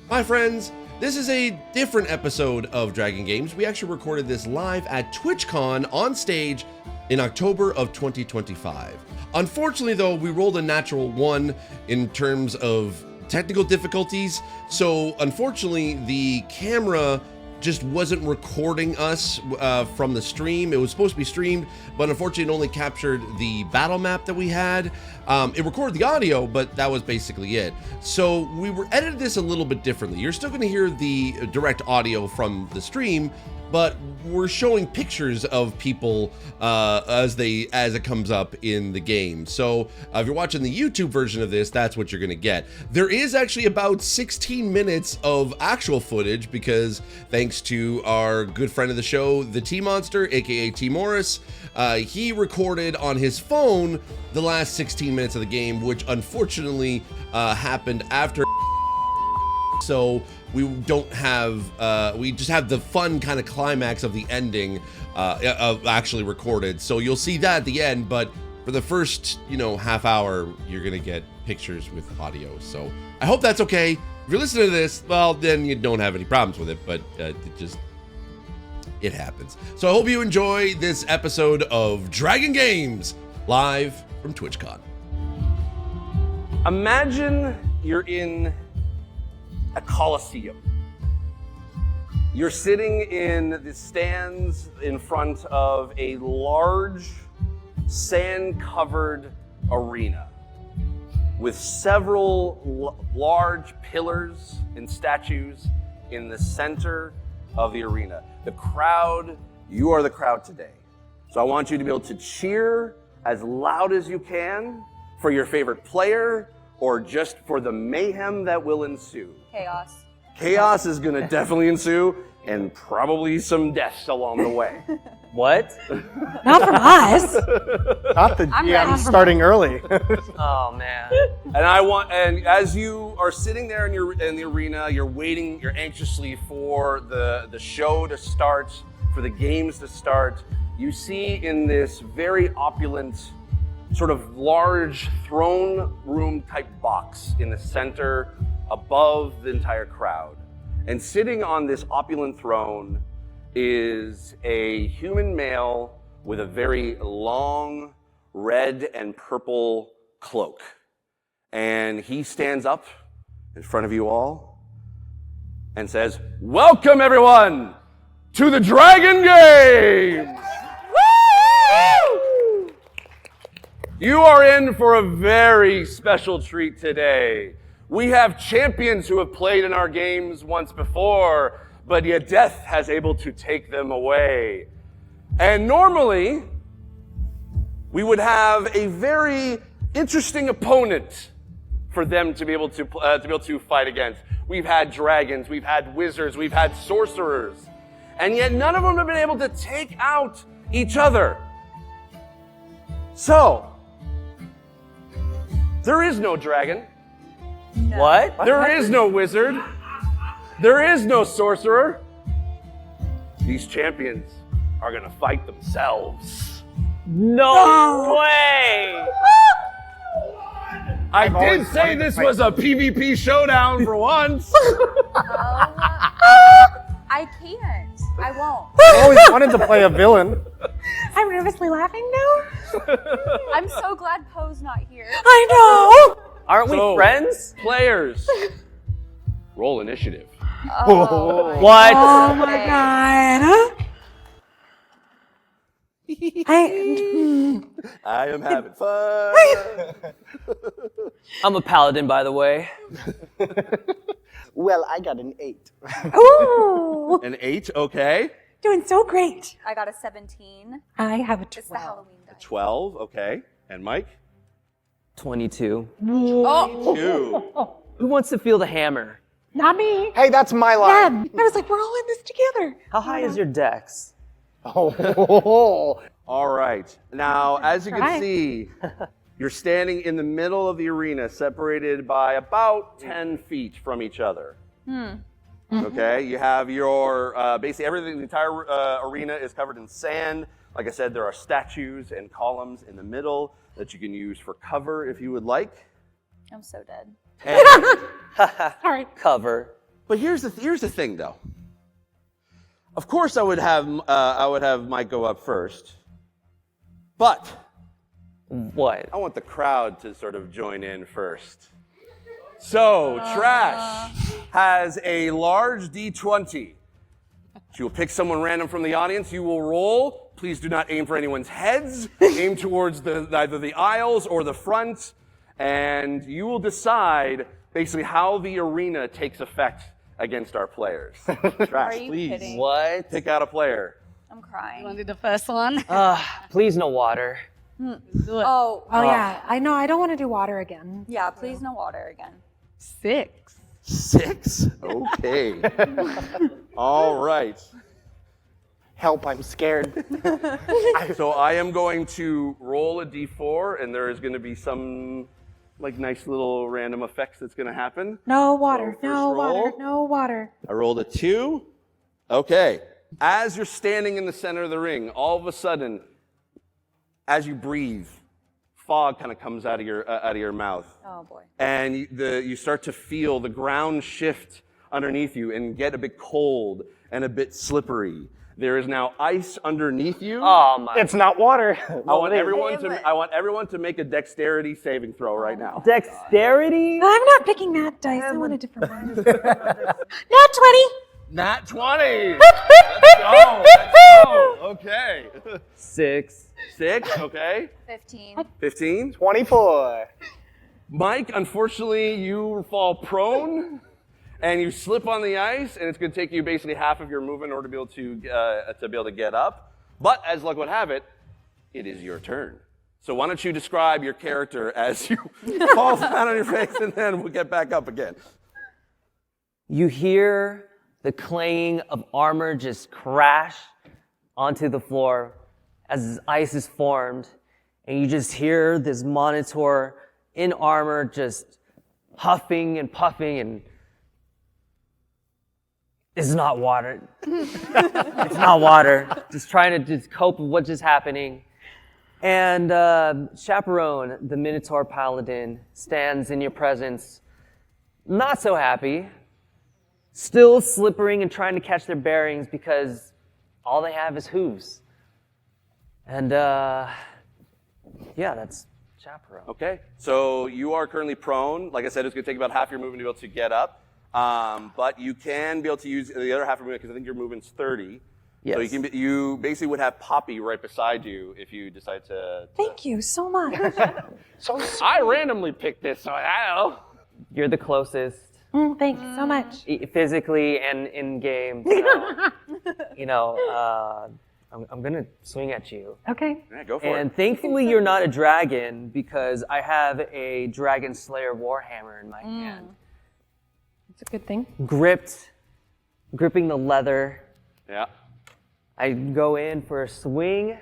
Hi friends, this is a different episode of Dragon Games. We actually recorded this live at TwitchCon on stage in October of 2025. Unfortunately though, we rolled a natural 1 in terms of technical difficulties, so unfortunately the camera just wasn't recording us from the stream. It was supposed to be streamed, but unfortunately it only captured the battle map that we had. It recorded the audio, but that was basically it. So we edited this a little bit differently. You're still gonna hear the direct audio from the stream, but we're showing pictures of people as it comes up in the game. So if you're watching the YouTube version of this, that's what you're gonna get. There is actually about 16 minutes of actual footage because thanks to our good friend of the show, the T-Monster, aka T Morris, he recorded on his phone the last 16 minutes of the game, which unfortunately happened after. So we don't have, we just have the fun kind of climax of the ending of actually recorded. So you'll see that at the end, but for the first, half hour, you're gonna get pictures with audio. So I hope that's okay. If you're listening to this, well, then you don't have any problems with it, but it happens. So I hope you enjoy this episode of Dragon Games, live from TwitchCon. Imagine you're in a Coliseum. You're sitting in the stands in front of a large sand-covered arena with several large pillars and statues in the center of the arena. The crowd, you are the crowd today. So I want you to be able to cheer as loud as you can for your favorite player or just for the mayhem that will ensue. Chaos. Chaos is gonna definitely ensue and probably some deaths along the way. What? Not from us. Not the GM starting early. Oh man. And as you are sitting there in the arena, you're waiting, you're anxiously for the show to start, for the games to start. You see in this very opulent, sort of large throne room type box in the center above the entire crowd. And sitting on this opulent throne is a human male with a very long red and purple cloak. And he stands up in front of you all and says, "Welcome everyone to the Dragon Games! Woo! You are in for a very special treat today. We have champions who have played in our games once before, but yet death has able to take them away. And normally, we would have a very interesting opponent for them to be able to fight against. We've had dragons, we've had wizards, we've had sorcerers, and yet none of them have been able to take out each other. So, there is no dragon. No. What? There is no wizard. There is no sorcerer. These champions are gonna fight themselves. No way! I did say this was a PvP showdown for once. I can't. I won't. I always wanted to play a villain. I'm nervously laughing now. I'm so glad Poe's not here. I know. Aren't we friends? Players, roll initiative. Oh, What? Oh my god. I am having fun. I'm a paladin, by the way. Well, I got an 8. Ooh. An 8, okay. Doing so great. I got a 17. I have a It's the 12. Halloween die. 12, okay. And Mike? 22. Oh, 2. Who wants to feel the hammer? Not me. Hey, that's my line. Dad. I was like, we're all in this together. How high is your dex? Oh, All right. Now, as you can Right. see, you're standing in the middle of the arena, separated by about 10 feet from each other. Okay, you have your, basically everything, the entire arena is covered in sand. Like I said, there are statues and columns in the middle that you can use for cover if you would like. I'm so dead. And, Sorry. Cover. But here's the thing, though. Of course, I would have Mike go up first, but What? I want the crowd to sort of join in first. So Trash has a large D20. She will pick someone random from the audience. You will roll. Please do not aim for anyone's heads. Aim towards either the aisles or the front, and you will decide basically how the arena takes effect against our players. Trash, Are you please kidding? What? pick out a player. I'm crying. Want to do the first one? Please no water. Do it. Oh, Oh yeah, I know. I don't want to do water again. yeah, please no water again. 6. 6? Okay. All right. Help, I'm scared. So I am going to roll a d4, and there is going to be some like nice little random effects that's going to happen. No water. So No first water. roll. No water. I rolled a 2. Okay. As you're standing in the center of the ring, all of a sudden, as you breathe, fog kind of comes out of your mouth. Oh boy. And you start to feel the ground shift underneath you and get a bit cold and a bit slippery. There is now ice underneath you. Oh my. It's not water. I want everyone to make a dexterity saving throw right now. Dexterity? I'm not picking that dice. I want a different one. Not 20. Nat 20. Let's go. Okay. 6. 6. Okay. 15. 15. 24. Mike, unfortunately, you fall prone and you slip on the ice, and it's going to take you basically half of your movement in order to be able to get up. But as luck would have it, it is your turn. So why don't you describe your character as you fall down on your face, and then we'll get back up again. You hear the clanging of armor just crash onto the floor as ice is formed, and you just hear this monitor in armor just huffing and puffing, and it's not water. It's not water. Just trying to just cope with what's just happening. And Chaperone, the Minotaur Paladin, stands in your presence, not so happy, still slippering and trying to catch their bearings because all they have is hooves. And yeah, that's Chaperone. Okay. So you are currently prone. Like I said, it's going to take about half your movement to be able to get up. But you can be able to use the other half of your movement because I think your movement's 30. Yes. So you basically would have Poppy right beside you if you decide to. Thank you so much. I randomly picked this, so I don't know. You're the closest. Thank you so much. Physically and in game. So, I'm gonna swing at you. Okay. Yeah, go for And it. thankfully you're not a dragon because I have a Dragon Slayer Warhammer in my hand. It's a good thing. Gripping the leather. Yeah. I go in for a swing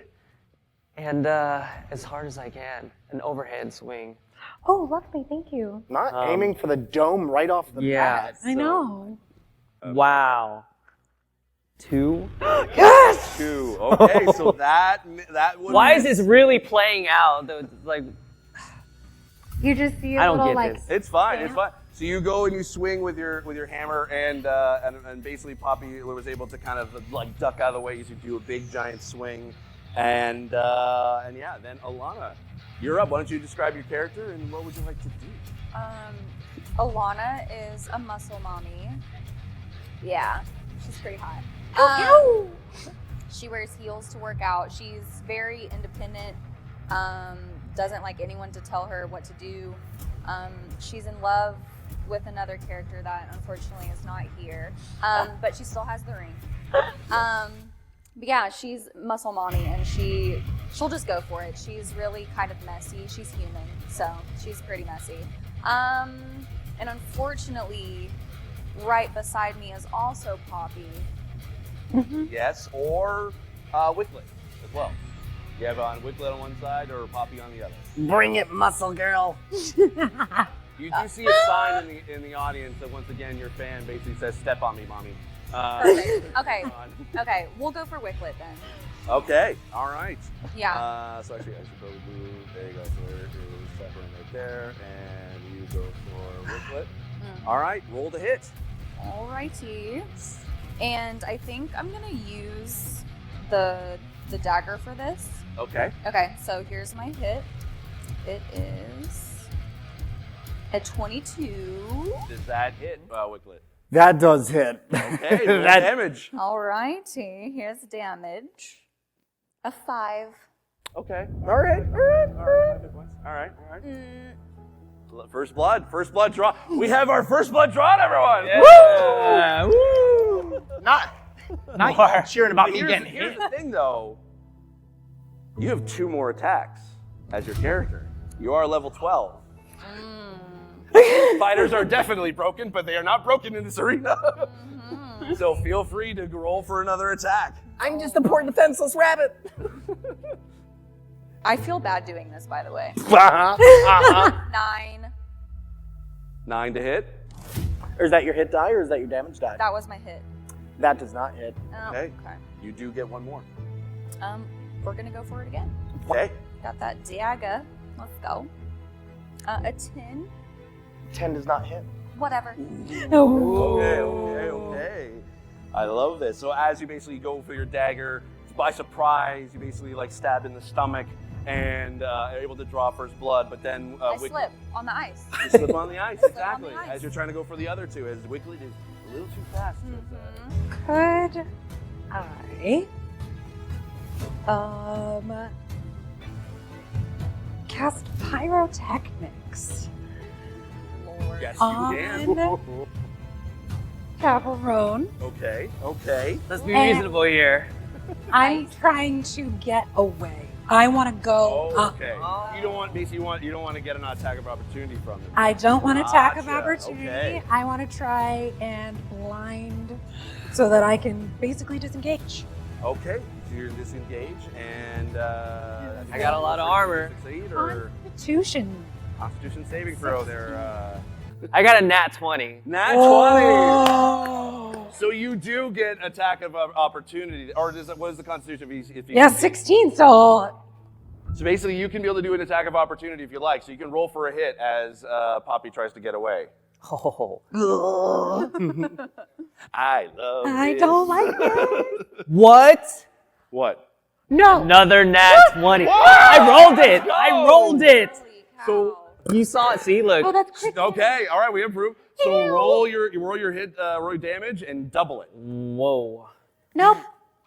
and as hard as I can, an overhand swing. Oh, lovely. Thank you. Not aiming for the dome right off the bat. I know. Wow. 2. Yes! 2. Okay, so that would. Why is this really playing out? Like, You just see a I don't little get like. this. It's fine. It's fine. So you go and you swing with your hammer, and basically Poppy was able to kind of like duck out of the way as you do a big giant swing, and yeah, then Alana, you're up. Why don't you describe your character and what would you like to do? Alana is a muscle mommy. Yeah, she's pretty hot. Ow! She wears heels to work out. She's very independent. Doesn't like anyone to tell her what to do. She's in love with another character that unfortunately is not here, but she still has the ring. But yeah, she's muscle mommy, and she'll just go for it. She's really kind of messy. She's human, so she's pretty messy. And unfortunately, right beside me is also Poppy. Yes, or Wicklet as well. You have Wicklet on one side or Poppy on the other. Bring it, muscle girl. You do see a sign in the audience that once again your fan basically says, "Step on me, mommy." Perfect. Okay, we'll go for Wicklet then. Okay, all right. Yeah. So actually, I should probably move. There you go. So there is Chaperone right there, and you go for Wicklet. All right, roll the hit. Alrighty. And I think I'm gonna use the dagger for this. Okay. Okay, so here's my hit. It is a 22. Does that hit, Wicklet? That does hit. Okay, roll damage. Alrighty, here's damage. A 5. Okay. All right. 5 hit points. All right. First blood draw. We have our first blood drawn, everyone. Yeah. Woo! Not cheering about me getting Here's hit. the thing, though. You have 2 more attacks as your character. You are level 12. Fighters are definitely broken, but they are not broken in this arena. So feel free to roll for another attack. I'm just a poor defenseless rabbit. I feel bad doing this, by the way. 9. 9 to hit. Or is that your hit die or is that your damage die? That was my hit. That does not hit. Oh, Okay. You do get 1 more. We're gonna go for it again. Okay. Got that dagger. Let's go. A 10. 10 does not hit. Whatever. Okay. I love this. So as you basically go for your dagger, by surprise, you basically like stab in the stomach and are able to draw first blood, but then I slip on the ice. You slip on the ice, Slip on exactly. the ice. As you're trying to go for the other 2, as Wicklet is a little too fast. Could I cast pyrotechnics Lord. Yes, On- you can. Chaperone? Okay. Let's be And- reasonable here. I'm trying to get away. I want to go up. Okay. You don't want basically you don't want to get an attack of opportunity from them. I don't want to attack of Gotcha, opportunity. okay. I want to try and blind so that I can basically disengage. Okay. So you're disengaged and I got a lot of armor. Succeed or Constitution. Constitution saving throw there. I got a nat 20. Nat 20. Oh. So you do get attack of opportunity, or what is the Constitution? If you Yeah, 16. So So basically, you can be able to do an attack of opportunity if you like. So you can roll for a hit as Poppy tries to get away. Oh. I love I this. don't like it. What? What? No. Another nat 20. I rolled it. I rolled it. Holy cow. So- You saw it. See, look. Oh, that's crazy. Okay, all right, we improve. So roll your hit, roll your damage, and double it. Whoa. Nope.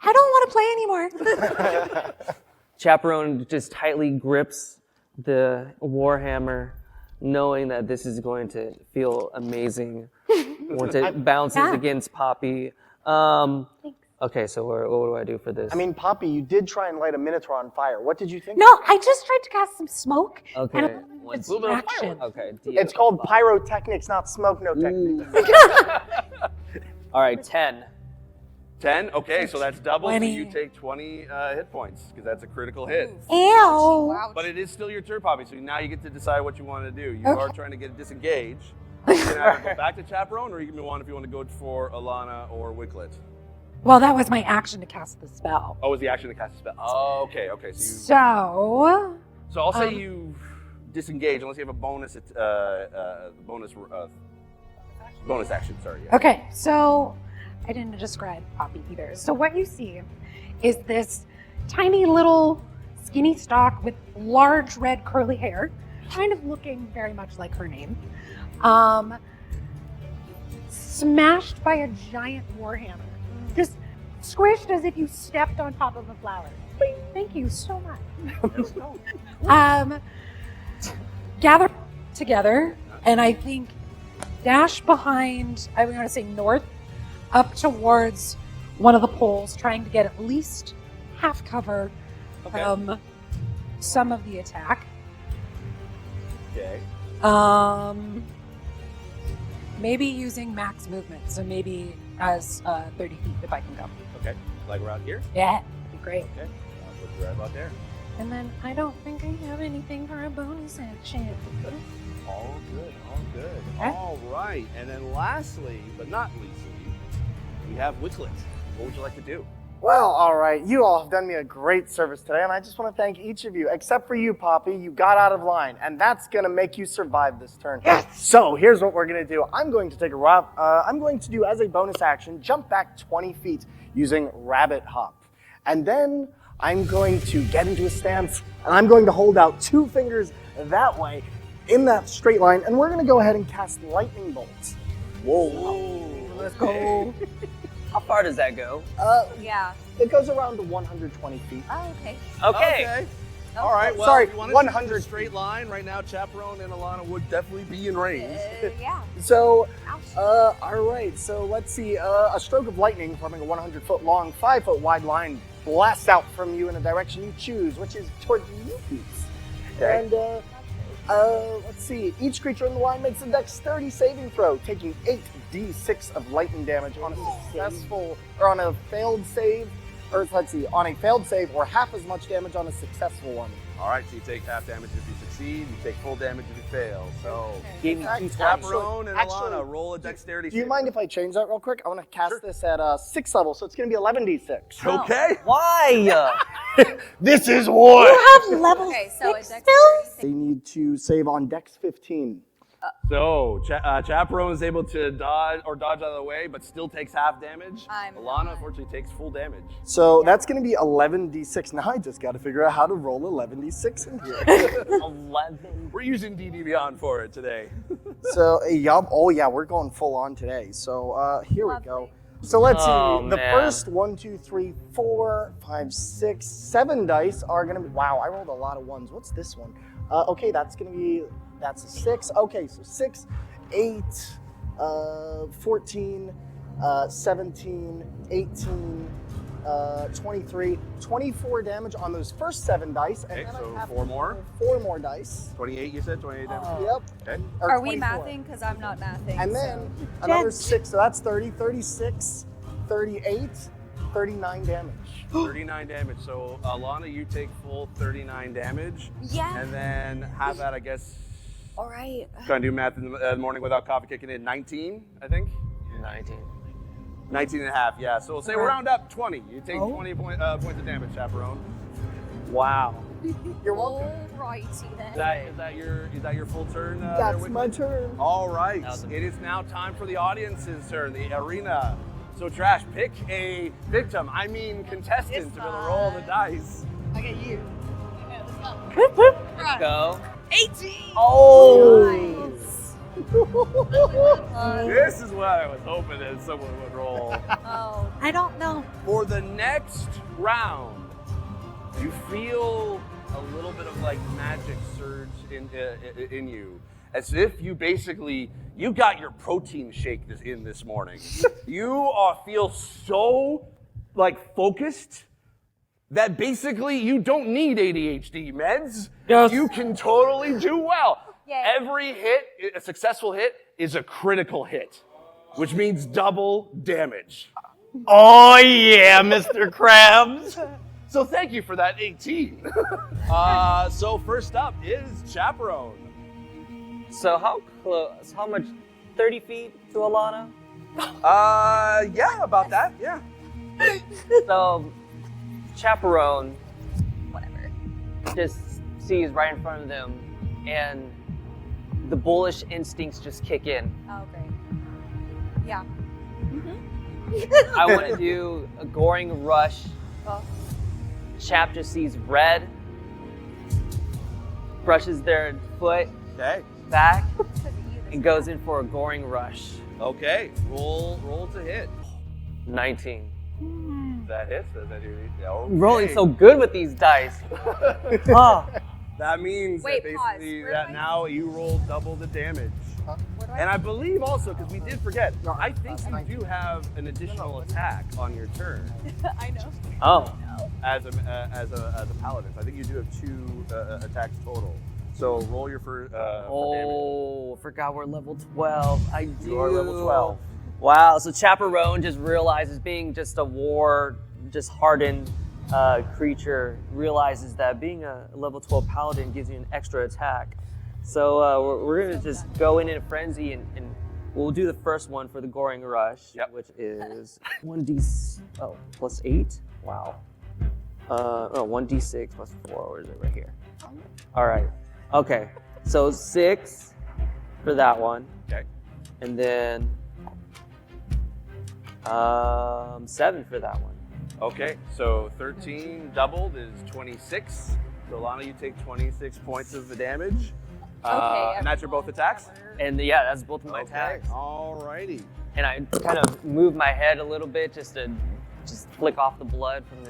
I don't want to play anymore. Chaperone just tightly grips the warhammer, knowing that this is going to feel amazing once it bounces Yeah. against Poppy. Okay, so what do I do for this? I mean, Poppy, you did try and light a minotaur on fire. What did you think? No, I just tried to cast some smoke. Okay. And a One little bit of distraction. okay. It's called pyrotechnics, not smoke no techniques. All right, 10. 10. Okay, so that's double. So 20. you take 20 hit points because that's a critical hit. Ew. Wow. But it is still your turn, Poppy. So now you get to decide what you want to do. You Okay. are trying to get disengaged. You can either go back to Chaperone, or you can move on if you want to go for Alana or Wicklet. Well, that was my action to cast the spell. Oh, is the action to cast a spell? Oh, okay. So, So I'll say you disengage unless you have a bonus bonus action. Sorry. Yeah. okay, so I didn't describe Poppy either. So what you see is this tiny little skinny stalk with large red curly hair, kind of looking very much like her name, smashed by a giant warhammer. Just squished as if you stepped on top of a flower. Bing, thank you so much. Gather together, and I think dash behind, I'm going to say north, up towards one of the poles, trying to get at least half cover Okay. from some of the attack. Okay. Maybe using max movement, so maybe as 30 feet if I can go. Okay. Like around here. Yeah, that'd be great. Okay. I'll put you right about there. And then I don't think I have anything for a bonus action. All good. All good. Okay. All right. And then lastly, but not leastly, we have Wicklet. What would you like to do? Well, all right. You all have done me a great service today, and I just want to thank each of you, except for you, Poppy. You got out of line, and that's going to make you survive this turn. Yes! So here's what we're going to do. I'm going to take I'm going to do, as a bonus action, jump back 20 feet using Rabbit Hop. And then I'm going to get into a stance, and I'm going to hold out 2 fingers that way in that straight line, and we're going to go ahead and cast Lightning Bolts. Whoa. Let's go. How far does that go? Yeah. It goes around to 120 feet. Oh, okay. Okay. All right. Well, Sorry, if you want to 100 shoot in a straight line right now, Chaperone and Alana would definitely be in range. Yeah. So, Ouch. all right. So let's see. A stroke of lightning forming a 100-foot long, 5-foot wide line blasts out from you in a direction you choose, which is towards you, Pete's. Okay. And let's see. Each creature in the line makes a dexterity saving throw, taking 8d6 of lightning damage on a successful or on a failed save. Or let's see, on a failed save, or half as much damage on a successful one. All right, so you take half damage if you succeed, you take full damage if you fail. So, Gave me Actually- 2 Chaperone and actually, Alana, roll a dexterity Do you save. mind if I change that real quick? I want to cast Sure. this at 6th level, so it's going to be 11d6. Okay. Why? This is war! You have level Okay, so a 6 dexterity spells? They need to save on Dex 15. So, Chaperone is able to dodge out of the way, but still takes half damage. Alana, not. unfortunately, takes full damage. So that's going to be 11d6. Now I just got to figure out how to roll 11d6 in here. 11. We're using D&D Beyond for it today. So, oh yeah, we're going full on today. So here we go. Lovely. So let's Oh, see. The man. first 1, 2, 3, 4, 5, 6, 7 dice are going to be. Wow, I rolled a lot of ones. What's this one? Okay, that's a 6. Okay, so 6, 8, 14, 17, 18, 23, 24 damage on those first 7 dice. And Okay, then so I have 4 more. 4 more dice. 28, you said? 28 damage? Yep. Okay. Or Are we 24. mathing? Because I'm not mathing. And so- then another Gent. 6, so that's 30, 36, 38, 39 damage. 39 damage. So, Alana, you take full 39 damage. Yeah. And then half that, I guess, All right. trying to do math in the morning without coffee kicking in, 19, I think? 19. 19 and a half, yeah. So we'll say we'll round up 20. You take 20 points of damage, Chaperone. Wow. You're welcome. Alrighty then. Is that your full turn? there, That's Whitman? my turn. All right. That was a- It is now time for the audience's turn, the arena. So, Trash, pick a victim. I mean, contestant to be able to roll the dice. I get you. Whoop, whoop. Go. 18. Oh. This is what I was hoping that someone would roll. Oh. I don't know. For the next round, you feel a little bit of like magic surge in you, as if you got your protein shake this morning. You feel so like focused that basically you don't need ADHD meds. Yes. You can totally do well. Yay. Every hit, a successful hit, is a critical hit, which means double damage. Oh yeah, Mr. Krabs. So thank you for that 18. So first up is Chaperone. So how close? How much? 30 feet to Alana? Yeah, about that, yeah. So, Chaperone Whatever. just sees right in front of them, and the bullish instincts just kick in. Oh, great. Yeah. I want to do a goring rush. Oh. Chap just sees red, brushes their foot Okay. back, Because of you, this and goes in for a goring rush. Okay. Roll to hit. 19. That hits. Does that do? Okay. Rolling so good with these dice. Oh, That means Wait, that pause. basically Where that am I? now you roll double the damage. What do I And I believe also, because we did forget, No, I think that's you 19. do have an additional attack on your turn I know. oh. as a paladin. So I think you do have 2 attacks total. So roll your for damage. Oh, forgot we're level 12. I do. You are level 12. Wow, so Chaperone just realizes, being just a just hardened creature, realizes that being a level 12 paladin gives you an extra attack. So we're going to just go in a frenzy and We'll do the first one for the Goring Rush, which is 1d plus 8. Wow. 1d6 plus 4. Where is it? Right here. All right. Okay. So 6 for that one. Okay. And then 7 for that one. Okay, so 13 doubled is 26. So Lana, you take 26 points of the damage. And that's your both attacks? And yeah, that's both of my attacks. Alrighty. And I kind of move my head a little bit just to flick off the blood from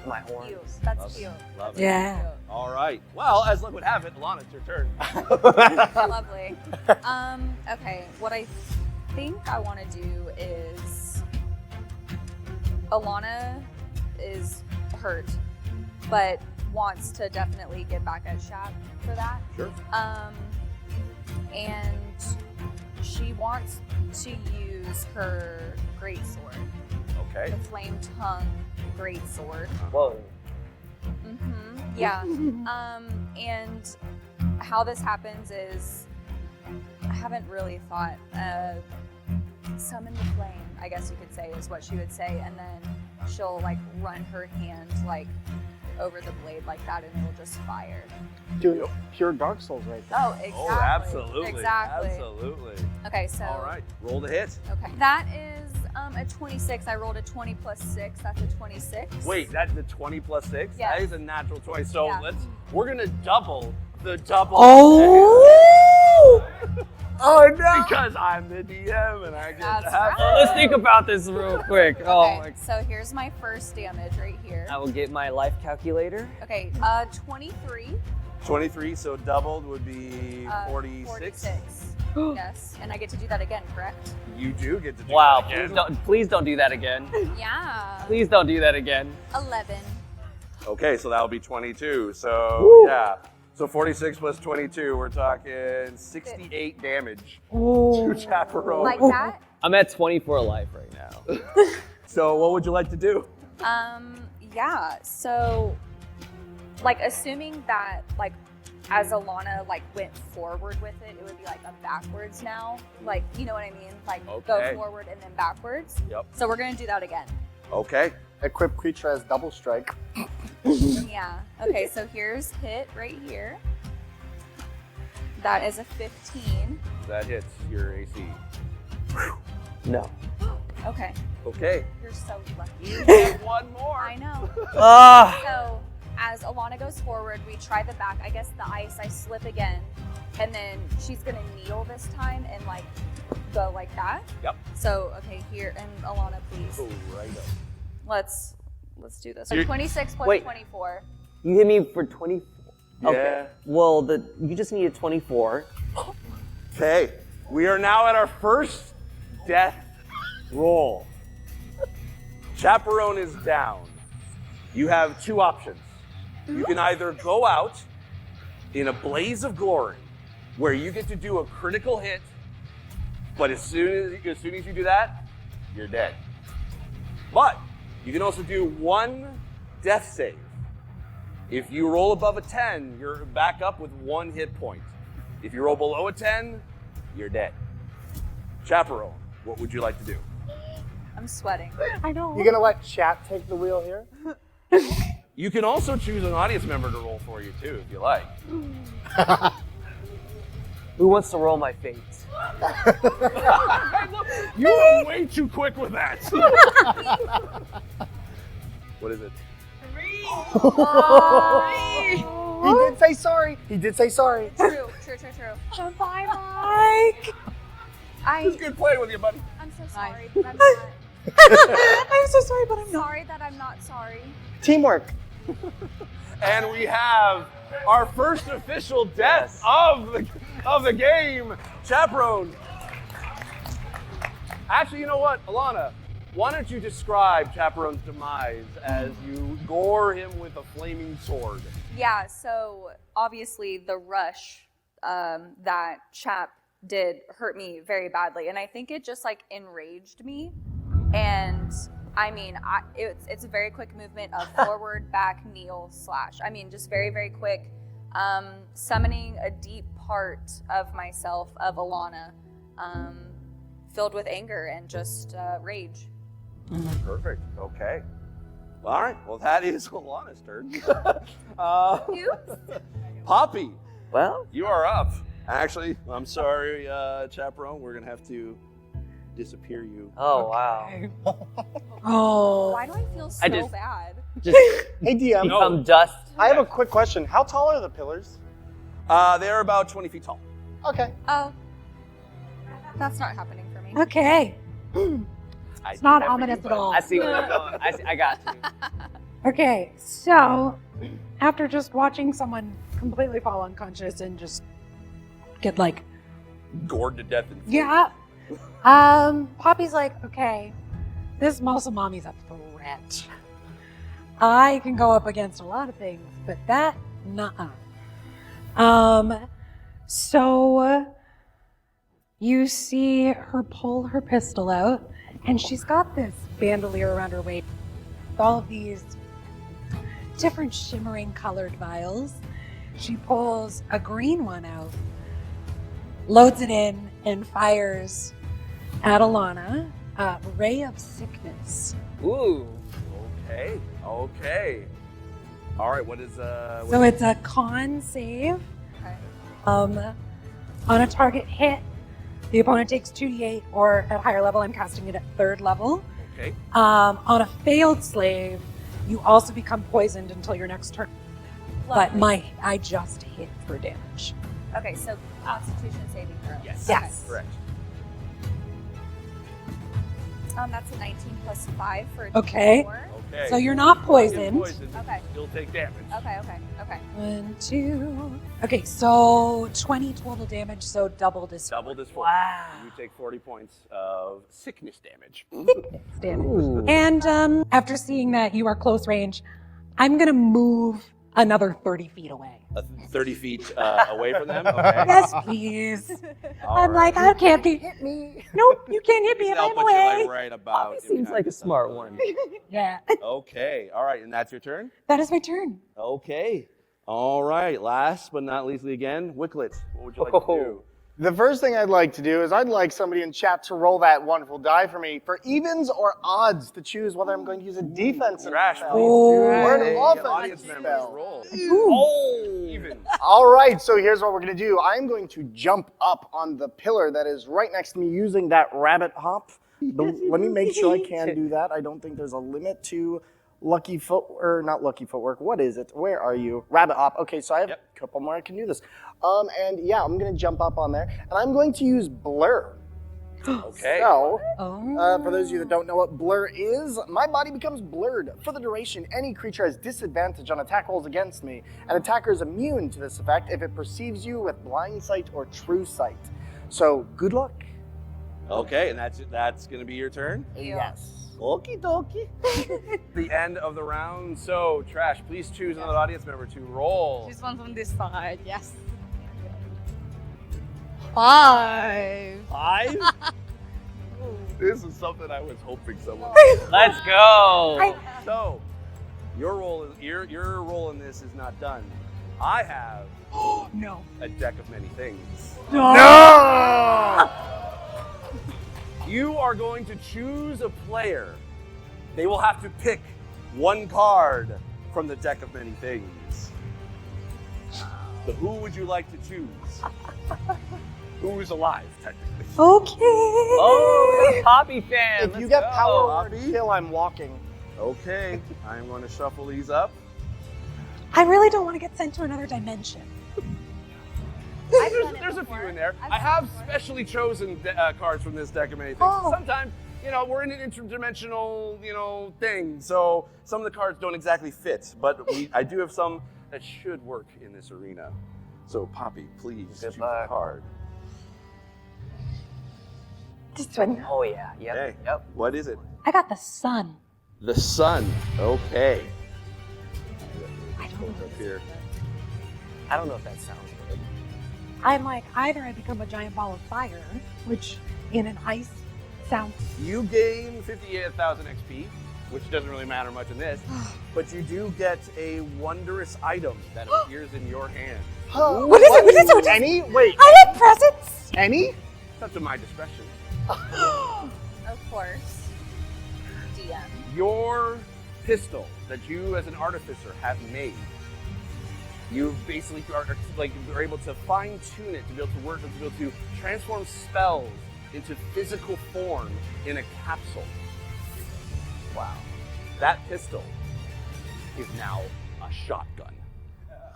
my horns. That's cute. Love it. Yeah. All right. Well, as luck would have it, Lana, it's your turn. Lovely. Okay, what I think I want to do is Alana is hurt, but wants to definitely get back at Shap for that. Sure. And she wants to use her greatsword. Okay. The flame tongue greatsword. Whoa. Mm-hmm. Yeah. And how this happens is I haven't really thought. Summon the flame, I guess you could say, is what she would say, and then she'll like run her hand like over the blade like that, and it'll just fire. Dude, pure Dark Souls right there. Oh, exactly. Oh, absolutely. Exactly. Absolutely. Okay, so. All right. Roll the hit. Okay. That is a 26. I rolled a 20 plus 6. That's a 26. Wait, that's the 20 plus 6? Yes. That is a natural 20. So Yeah. we're going to double the double. Oh! Oh no! Because I'm the DM and I get That's to have right. fun. Let's think about this real quick. Oh Okay, my. so here's my first damage right here. I will get my life calculator. Okay, 23. 23, so doubled would be 46. 46. Yes, and I get to do that again, correct? You do get to do Wow, that again. please don't do that again. Yeah. Please don't do that again. 11. Okay, so that'll be 22. So, Woo. yeah. So 46 plus 22, we're talking 68 damage Oh. to Chaperone. Like that? I'm at 24 life right now. So what would you like to do? Yeah, so, like, assuming that, like, as Alana, like, went forward with it, it would be, like, a backwards now. Like, you know what I mean? Like, Okay. go forward and then backwards. Yep. So we're gonna do that again. Okay. Equip creature as double strike. Yeah. Okay, so here's hit right here. That is a 15. That hits your AC. No. Okay. Okay. You're so lucky. You get one more. I know. Ah. So as Alana goes forward, we try the back. I guess the ice, I slip again. And then she's gonna kneel this time and like go like that. Yep. So, okay, here, and Alana, please. Oh, right up. Let's do this. So You're- 26 plus Wait. 24. You hit me for 24. Okay. Yeah. Well, you just needed 24. Okay. We are now at our first death roll. Chaperone is down. You have two options. You can either go out in a blaze of glory, where you get to do a critical hit, but as soon as you do that, you're dead. But you can also do one death save. If you roll above a 10, you're back up with 1 hit point. If you roll below a 10, you're dead. Chaperone, what would you like to do? I'm sweating. I know. You gonna let chat take the wheel here? You can also choose an audience member to roll for you too, if you like. Who wants to roll my fate? You were way too quick with that. What is it? He did say sorry. He did say sorry. True. Bye, Mike. It's good playing with you, buddy. I'm so sorry, but I'm not. I'm so sorry, but I'm not. Sorry that I'm not sorry. Teamwork. And we have our first official death of the game, Chaperone. Actually, you know what, Alana? Why don't you describe Chaperone's demise as you gore him with a flaming sword? Yeah, so obviously the rush that Chap did hurt me very badly, and I think it just like enraged me. And I mean, it's a very quick movement of forward, back, kneel, slash. I mean, just very, very quick. Summoning a deep part of myself, of Alana, filled with anger and just rage. Perfect. Okay. All right. Well, that is Alana's turn. Poppy, Well, you are up. Actually, I'm sorry, Chaperone. We're going to have to disappear you. oh wow. Oh. Why do I feel so just- bad? Just Hey, DM. become dust. I have a quick question. How tall are the pillars? They're about 20 feet tall. Okay. Oh, that's not happening for me. Okay. It's not ominous at all. I see where you're going. I got you. Okay, so after just watching someone completely fall unconscious and just get like, Gored to death. yeah, Poppy's like, okay, this muscle mommy's a threat. I can go up against a lot of things, but that, nuh-uh. So you see her pull her pistol out, and she's got this bandolier around her waist with all of these different shimmering colored vials. She pulls a green one out, loads it in, and fires at Alana a ray of sickness. Ooh. Okay. Okay. All right. What is So it's a con save. Okay. On a target hit, the opponent takes 2d8, or at higher level, I'm casting it at 3rd level. okay? On a failed slave, you also become poisoned until your next turn. But I just hit for damage. Okay, so Constitution saving throw. Yes. Yes. Correct. That's a 19 plus 5 for a Okay. 24. Okay. So you're not Get poisoned. Okay. Still take damage. Okay. 1, 2. Okay, so 20 total damage, so doubled is Double this force. Wow. You take 40 points of sickness damage. damage. Ooh. And after seeing that you are close range, I'm gonna move another 30 feet away. 30 feet away from them. Okay. Yes, please. All I'm right. like, I can't be hit me. Nope, you can't hit me if That'll I'm put you away. like right about. Seems like a smart one. Yeah, Okay. All right. And that's your turn. that is my turn. Okay. All right. Last but not leastly again, Wicklet. What would you like to do? The first thing I'd like to do is I'd like somebody in chat to roll that wonderful die for me for evens or odds to choose whether I'm going to use a defensive Trash, spell please. or an Hey, offensive audience members, spell. roll. Ooh. Oh, even. All right, so here's what we're going to do. I'm going to jump up on the pillar that is right next to me using that rabbit hop. Let me make sure I can do that. I don't think there's a limit to lucky foot, or not lucky footwork. What is it? Where are you? Rabbit hop. Okay, so I have a couple more I can do this. And yeah, I'm going to jump up on there, and I'm going to use blur. Okay. So, Oh. for those of you that don't know what blur is, my body becomes blurred. For the duration, any creature has disadvantage on attack rolls against me. An attacker is immune to this effect if it perceives you with blind sight or true sight. So, good luck. Okay, and that's going to be your turn. Yes. Okie dokie. The end of the round. So, Trash, please choose another audience member to roll. This one from this side, yes. 5. 5? This is something I was hoping someone. Let's go. So, your role in this is not done. I have No. a deck of many things. No! You are going to choose a player. They will have to pick one card from the deck of many things. So who would you like to choose? Who is alive, technically? Okay. Oh, Poppy fan. If you Let's get go. power Bobby. word kill, I'm walking. Okay, I'm going to shuffle these up. I really don't want to get sent to another dimension. I've done it There's a before. few in there. I've I done have it before. specially chosen cards from this deck of many things. Oh. Sometimes, we're in an interdimensional, thing, so some of the cards don't exactly fit, but I do have some that should work in this arena. So, Poppy, please Good choose a luck. card. This one. Oh yeah. Yep. Okay. Yep. What is it? I got the sun. The sun. Okay. I don't know. Up here. I don't know if that sounds good. I'm like, either I become a giant ball of fire, which in an ice sounds. You gain 58,000 XP, which doesn't really matter much in this, but you do get a wondrous item that appears in your hand. What is it? What is it? What is it? Any? Wait, I like presents. any? It's up to my discretion. Of course. DM. Your pistol that you, as an artificer, have made. You basically are able to fine-tune it to be able to work, to be able to transform spells into physical form in a capsule. Wow. That pistol is now a shotgun.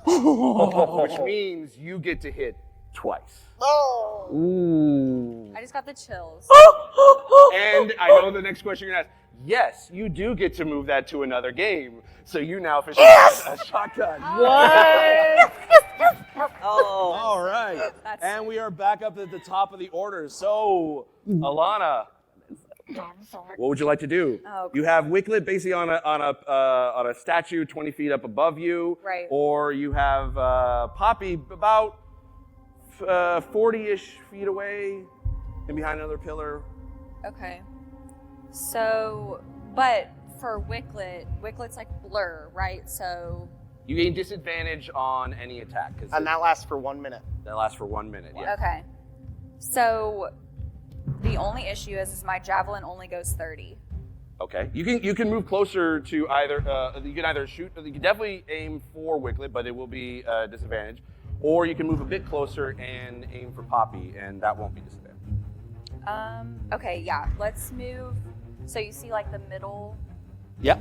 Which means you get to hit twice. Ooh. I just got the chills. And I know the next question you're gonna ask. Yes, you do get to move that to another game. So you now officially have a shotgun. What? Oh. All right. That's And we are back up at the top of the order. So, Alana, what would you like to do? Oh, You have Wicklet basically on a statue 20 feet up above you. Right. Or you have Poppy about 40-ish feet away and behind another pillar. Okay. So, but for Wicklet's like blur, right? So. You gain disadvantage on any attack. And that lasts for 1 minute. That lasts for 1 minute, yeah. Okay. So, the only issue is my javelin only goes 30. Okay. You can move closer to either, you can either shoot, you can definitely aim for Wicklet, but it will be a disadvantage. Or you can move a bit closer and aim for Poppy, and that won't be disadvantage. Okay, yeah. Let's move. So you see like the middle Yep.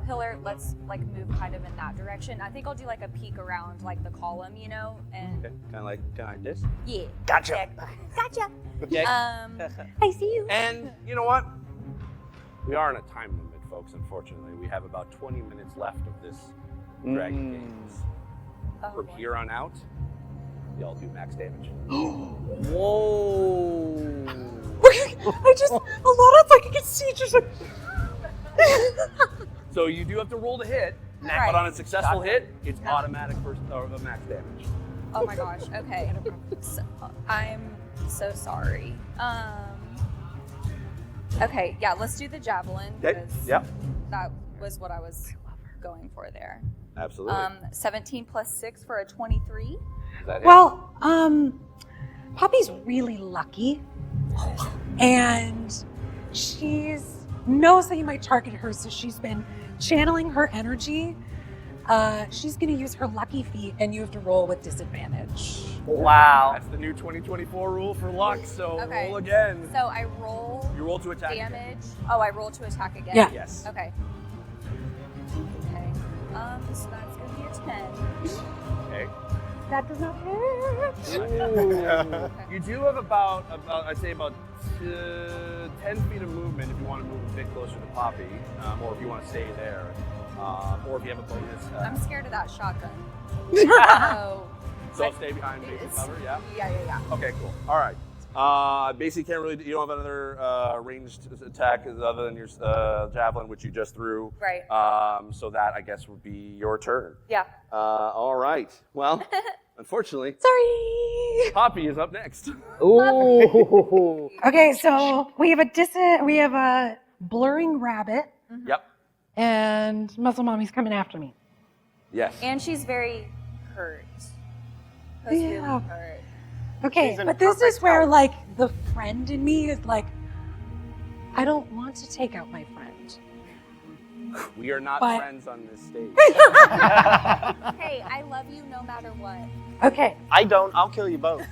pillar. Let's like move kind of in that direction. I think I'll do like a peek around like the column, you know, and Okay. Kind of like this. yeah. Gotcha. Gotcha. Okay. I see you. And you know what? We are on a time limit, folks, unfortunately. We have about 20 minutes left of this Dragon Games. Oh, From boy. here on out, y'all do max damage. Whoa. I just, a lot of like, I can see just like. So you do have to roll to hit, Right. but on a successful hit, it's automatic first max damage. Oh my gosh. Okay. So, I'm so sorry. Okay. Yeah. Let's do the javelin. Okay. 'Cause Yep. That was what I was going for there. Absolutely. 17 plus 6 for a 23. Is that it? Well, Poppy's really lucky, and she's knows that you might target her, so she's been channeling her energy. She's going to use her lucky feat, and you have to roll with disadvantage. Wow. That's the new 2024 rule for luck, so Okay. roll again. So I roll You roll to attack again. damage. Oh, I roll to attack again. Yeah. Yes. Okay. Okay. So that's gonna be a 10. Okay. That does not hurt. Ooh. You do have about I'd say about 10 feet of movement if you want to move a bit closer to Poppy, or if you want to stay there, or if you have a bonus. I'm scared of that shotgun. So So I'll stay behind basic it's- cover, yeah? Yeah. Okay, cool. All right. Basically can't really, you don't have another ranged attack other than your javelin, which you just threw. Right. So that, I guess, would be your turn. Yeah. All right. Well, unfortunately, Sorry. Poppy is up next. Ooh. Okay, so we have a blurring rabbit, Yep. and Muscle Mommy's coming after me. Yes. And she's very hurt. Really Yeah. hurt. Okay, She's in but this is perfect where health. like the friend in me is like, I don't want to take out my friend. We are not But- friends on this stage. Hey, I love you no matter what. Okay, I don't. I'll kill you both.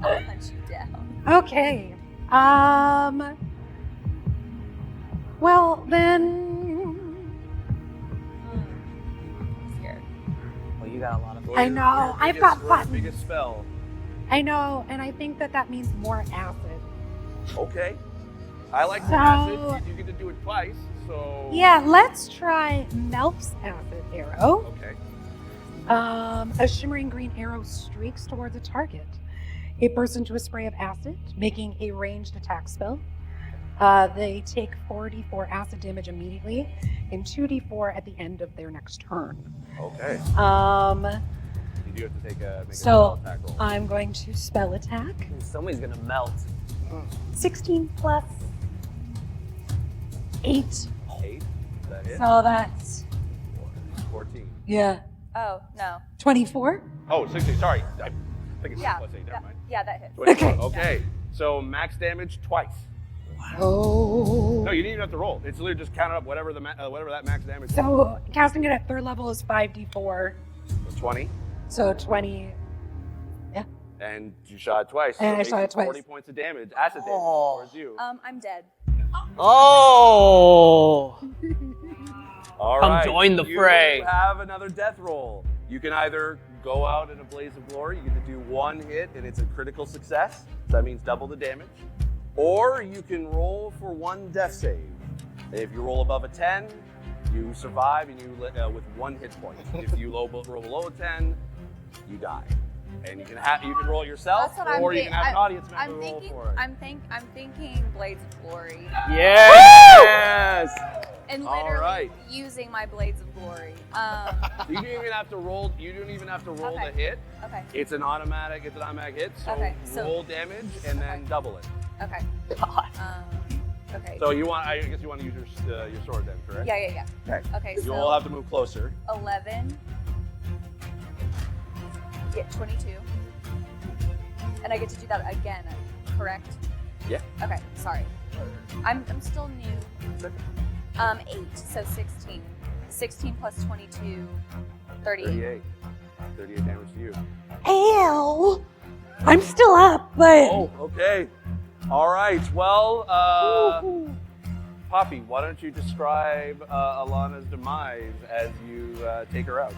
I'll hunt you down. okay. Well then, I'm scared. Well, you got a lot of. I know, I've got buttons. Biggest spell. I know, and I think that means more acid. Okay. I like the So- acid. You get to do it twice, so. Yeah, let's try Melf's acid arrow. Okay. A shimmering green arrow streaks towards a target. It bursts into a spray of acid, making a ranged attack spell. They take 4d4 acid damage immediately and 2d4 at the end of their next turn. Okay. You do have to make a So spell attack roll. I'm going to spell attack. Somebody's gonna melt. 16 plus 8. 8. Is that it? So that's, 14. yeah, Oh, no. 24. Oh, 16. Sorry. I think it's Yeah. plus 8. Never mind. Yeah, that hits. 24. Okay. So max damage twice. Oh. No, you didn't even have to roll. It's literally just count up whatever whatever that max damage is. So casting it at 3rd level is 5d4. So 20. So 20. And you shot it twice. And I so shot it twice. 40 points of damage, acid damage towards you. I'm dead. Oh! All Come right. join the fray. You have another death roll. You can either go out in a blaze of glory. You get to do 1 hit, and it's a critical success. So that means double the damage. Or you can roll for 1 death save. If you roll above a 10, you survive, and you with 1 hit point. If you roll below a 10, you die. And you can roll yourself, That's what or I'm you can have an audience member I'm roll thinking, for it. I'm thinking Blades of Glory. Yes! And All literally right. using my Blades of Glory. You don't even have to roll. You don't even have to roll Okay. the hit. Okay. It's an automatic. It's an automatic hit. So Okay, so- roll damage and then double it. Okay. Okay. So you want? I guess you want to use your sword then, correct? Yeah. Okay. Okay. You So all have to move closer. 11. Get 22. And I get to do that again, correct? Yeah. Okay. Sorry. I'm still new. 8. So 16. 16 plus 22. 38. 38. 38 damage to you. Ow! I'm still up, but Oh, okay. All right. Well, Poppy, why don't you describe Alana's demise as you take her out?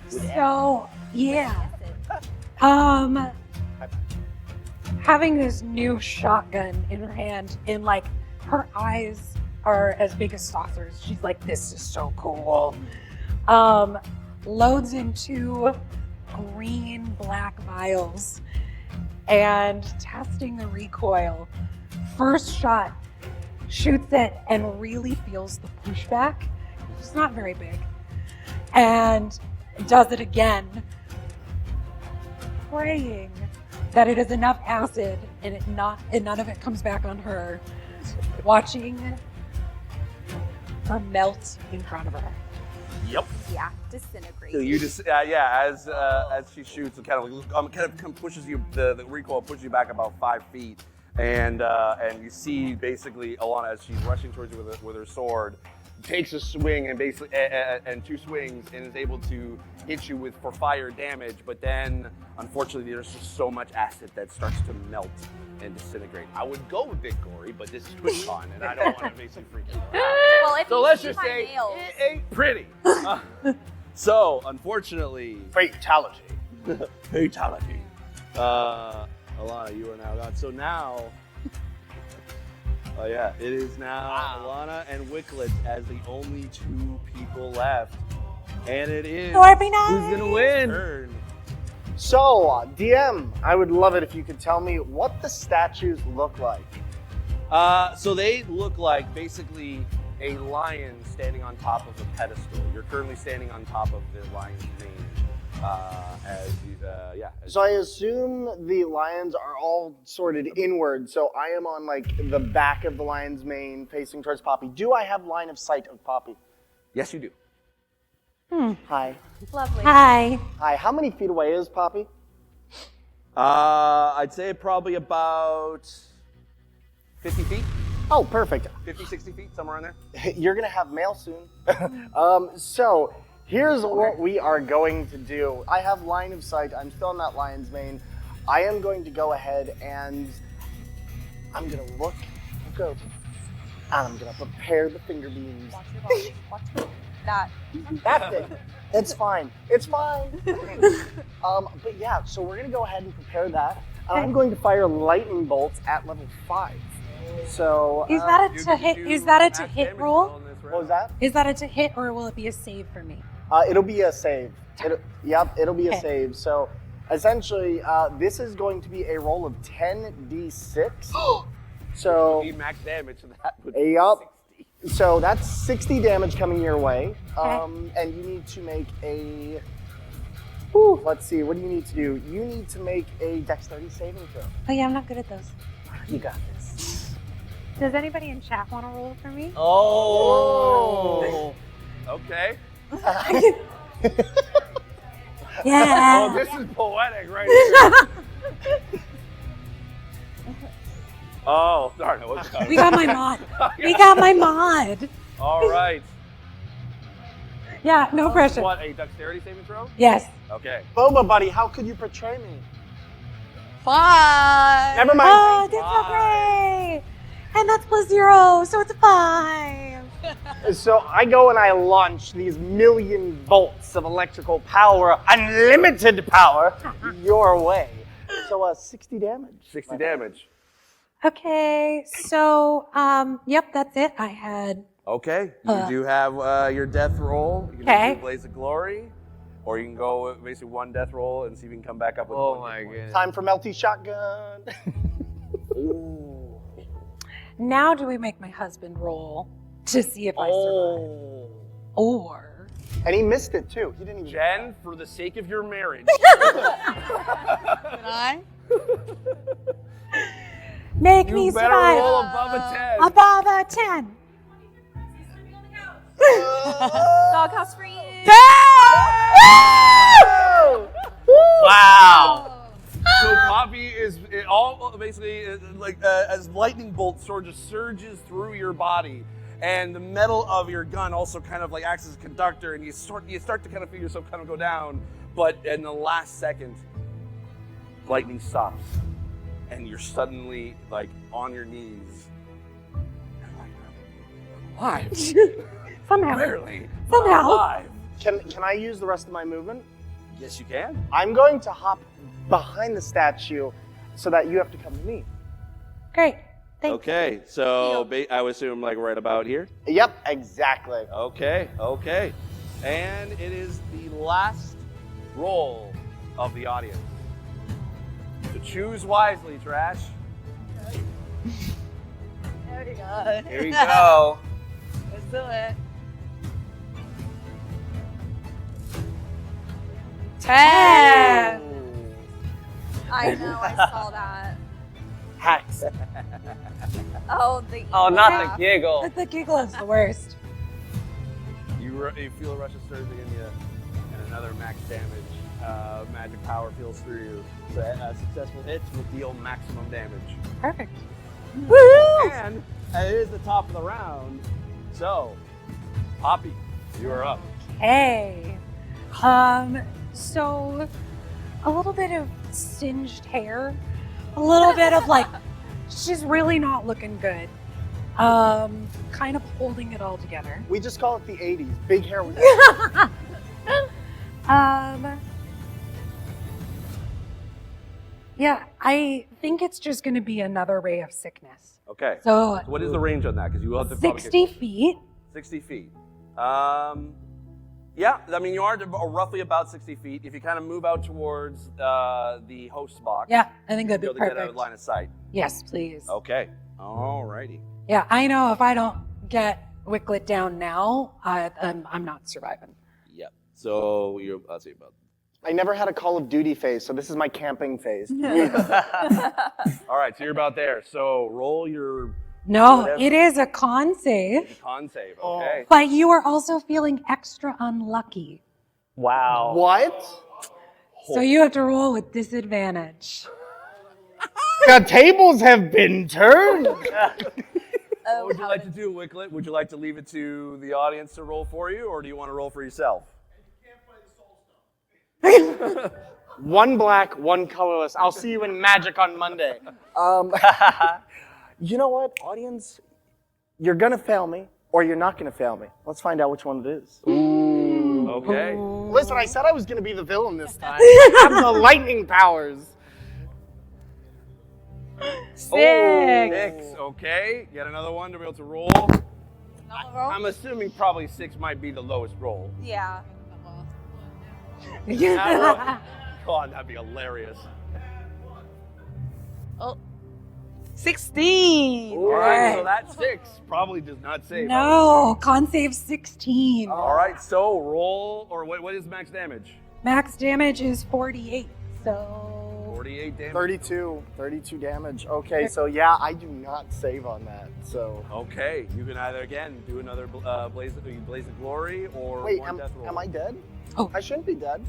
so yeah. Having this new shotgun in her hand, and like her eyes are as big as saucers. She's like, "This is so cool." Loads into green black vials and testing the recoil. First shot, shoots it and really feels the pushback. It's not very big. And does it again, praying that it is enough acid and none of it comes back on her. Watching her melt in front of her. Yep. Yeah. Disintegrate. So you just as she shoots, it kind of pushes you. The recoil pushes you back about 5 feet, and you see basically Alana as she's rushing towards you with her sword, takes a swing and basically and 2 swings and is able to hit you for fire damage. But then, unfortunately, there's just so much acid that starts to melt and disintegrate. I would go with Big Gory, but this is TwitchCon, and I don't want to basically freak you out. Well, if So you let's see just my say nails, it ain't pretty. So, unfortunately, Fatality. fatality. Alana, you are now gone. So now, it is now Alana and Wicklet as the only 2 people left, and it is Be nice. Who's gonna win? turn. So, DM, I would love it if you could tell me what the statues look like. So they look like basically a lion standing on top of a pedestal. You're currently standing on top of the lion's mane. So I assume the lions are all sorted inward, so I am on like the back of the lion's mane facing towards Poppy. Do I have line of sight of Poppy? Yes, you do. Hi. lovely. Hi. Hi, how many feet away is Poppy? I'd say probably about 50 feet, Oh, perfect. 50, 60 feet, somewhere in there. You're gonna have mail soon. So here's what we are going to do. I have line of sight. I'm still in that lion's mane. I am going to go ahead and I'm gonna look over, and I'm gonna prepare the finger beams. Watch your body. Watch that. That's it. It's fine. It's fine. But yeah, so we're gonna go ahead and prepare that. I'm going to fire lightning bolts at level 5. So Is that a You to get hit? do Is that a to max hit damage roll? on this round. what was that? Is that a to hit, or will it be a save for me? It'll be a save. It'll be a Okay. save. So essentially, this is going to be a roll of 10d6. So Need max damage, so that would be Yup. 60. So that's 60 damage coming your way. Okay. And you need to make a. Whew, let's see. What do you need to do? You need to make a dexterity saving throw. Oh yeah, I'm not good at those. You got this. Does anybody in chat want to roll for me? Oh. Okay. Yeah. Oh, this is poetic right here. Oh, darn it. We got my mod. We got my mod. All right. Yeah, no pressure. What, a dexterity saving throw? Yes. Okay. Boba, buddy, how could you portray me? 5. Never mind. Oh, that's so great. And that's +0, so it's a 5. So I go and I launch these million volts of electrical power, unlimited power, your way. So 60 damage. 60 damage. Okay, so, yep, that's it. I had, Okay. You do have your death roll. You can Okay. do Blaze of Glory. Or you can go with basically one death roll and see if you can come back up with Oh one my hit point. goodness. Time for melty shotgun. Ooh. now do we make my husband roll to see if I survive? Or, And he missed it too. He didn't even. Jen, for the sake of your marriage. Did I? make You me better survive. roll above a 10. Above a 10. Doghouse for you. Wow. So Poppy is all basically like as lightning bolt sort of just surges through your body, and the metal of your gun also kind of like acts as a conductor, and you start to kind of feel yourself kind of go down, but in the last second, lightning stops, and you're suddenly like on your knees. Alive. Somehow. Barely. Somehow. Alive. Can I use the rest of my movement? Yes, you can. I'm going to hop behind the statue so that you have to come to me. Great. Thanks. Okay, so I would assume like right about here. Yep, exactly. Okay. And it is the last roll of the audience. So choose wisely, Trash. There we go. Here we go. Let's do it. 10. I know, I saw that. Hacks. Oh, the Oh, not laugh. the giggle. The giggle is the worst. You feel a rush of surge in you, and another max damage. Magic power feels through you. So successful hits will deal maximum damage. Perfect. Woo! And it is the top of the round. So, Poppy, you are up. Hey. So a little bit of singed hair, a little bit of like, she's really not looking good. Kind of holding it all together. We just call it the 80s. Big hair with Yeah, I think it's just going to be another ray of sickness. Okay. So So what is the range on that? Because you will have to probably 60 get feet. 60 feet. Yeah, I mean, you are roughly about 60 feet. If you kind of move out towards the host box, Yeah, I think that'd be you'll be able to get out perfect. of line of sight. Yes, please. Okay. Alrighty. Yeah, I know if I don't get Wicklet down now, I'm not surviving. Yep. So you're, let's see about. I never had a Call of Duty phase, so this is my camping phase. All right, so you're about there. So roll your No, Whatever. it is a con save, con save. Okay. but you are also feeling extra unlucky. Wow. What? So you have to roll with disadvantage. The tables have been turned. What would you like to do, Wicklet? Would you like to leave it to the audience to roll for you, or do you want to roll for yourself? One black, one colorless. I'll see you in Magic on Monday. You know what, audience? You're gonna fail me, or you're not gonna fail me. Let's find out which one it is. Okay. Listen, I said I was gonna be the villain this time. I have the lightning powers. 6. Oh, 6. Okay. Get another one to be able to roll. Another roll? I'm assuming probably 6 might be the lowest roll. Yeah. God, that'd be hilarious. Oh. 16. All right, so that 6 probably does not save. No, con save 16. All right, so roll, or what is max damage? Max damage is 48, so 48 damage. 32 damage. Okay, so yeah, I do not save on that. So Okay, you can either again do another blaze of glory or wait, one death roll. am I dead? Oh. I shouldn't be dead.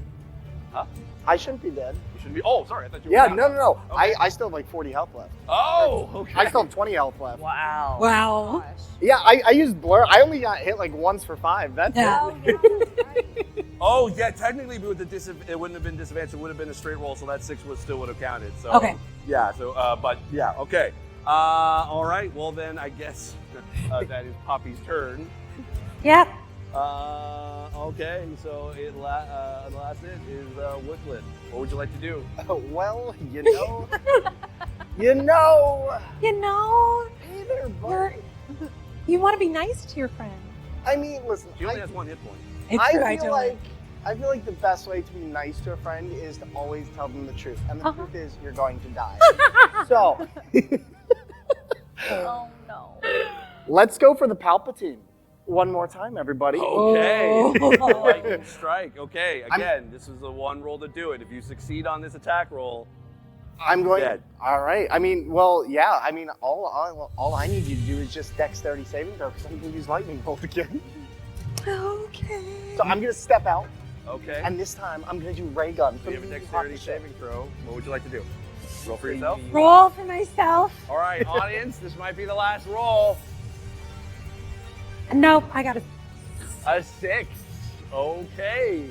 Huh? I shouldn't be dead. You shouldn't be. Oh, sorry. I thought you were. Yeah, down. no. Okay. I still have like 40 health left. Oh, okay. I still have 20 health left. Wow. Wow. Yeah, I used blur. I only got hit like once for 5. That's Yeah. Oh, yeah, that's right. Oh, yeah. Technically, with the it wouldn't have been disadvantaged. It would have been a straight roll, so that 6 still would have counted. So. Okay. Yeah. So, but yeah. Okay. All right. Well, then I guess that is Poppy's turn. Yep. Okay. So the last hit is Wicklet. What would you like to do? well, you know. you know. You know, Hey there, buddy. you want to be nice to your friend. I mean, listen. She only has 1 hit point. It's I true, feel like the best way to be nice to a friend is to always tell them the truth. And the truth is you're going to die. So Oh, no. let's go for the Palpatine. One more time, everybody. Okay. Oh. Lightning strike. Okay. Again, this is the one roll to do it. If you succeed on this attack roll, I'm going. dead. All right. I mean, well, yeah. I mean, all I need you to do is just dexterity saving throw because I'm going to use lightning bolt again. Okay. So I'm going to step out, Okay. and this time I'm going to do ray gun. So you have a dexterity saving throw. What would you like to do? Roll for yourself? Roll for myself. All right, audience, this might be the last roll. Nope, I got it. A 6. Okay.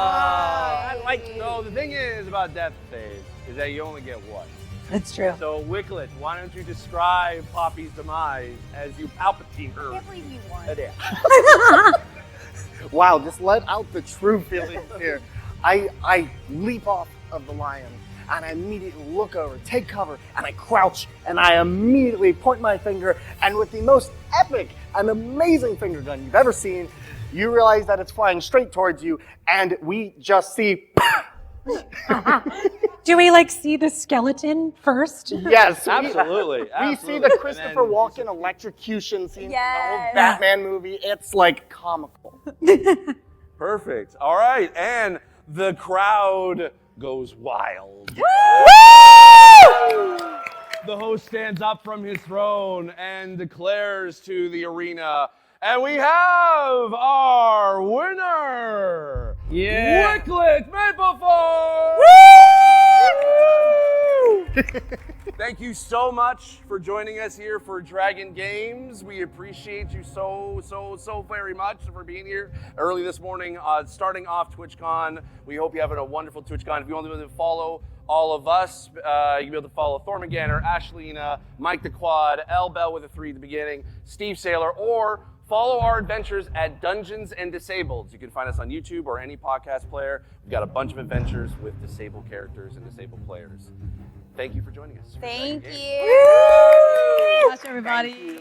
I'd like to know, the thing is about death saves is that you only get 1. That's true. So, Wicklet, why don't you describe Poppy's demise as you Palpatine I her? can't believe you won. Yeah. Wow, just let out the true feelings here. I leap off of the lion and I immediately look over, take cover, and I crouch and I immediately point my finger, and with the most epic and amazing finger gun you've ever seen, you realize that it's flying straight towards you, and we just see. Do we see the skeleton first? Yes, Absolutely. We see the Christopher Walken electrocution scene, the Yes. old Batman movie. It's comical. Perfect. All right, and the crowd goes wild. The host stands up from his throne and declares to the arena, and we have our winner, Yeah. Wicklet Maplethorpe! Thank you so much for joining us here for Dragon Games. We appreciate you so very much for being here early this morning, starting off TwitchCon. We hope you're having a wonderful TwitchCon. If you want to follow all of us, you can be able to follow Thormaganner, Ashlina, Mike the Quad, L Bell with a 3 at the beginning, Steve Saylor, or follow our adventures at Dungeons and Disabled. You can find us on YouTube or any podcast player. We've got a bunch of adventures with disabled characters and disabled players. Thank you for joining us. Thank Dragon Games. you. Gosh, everybody.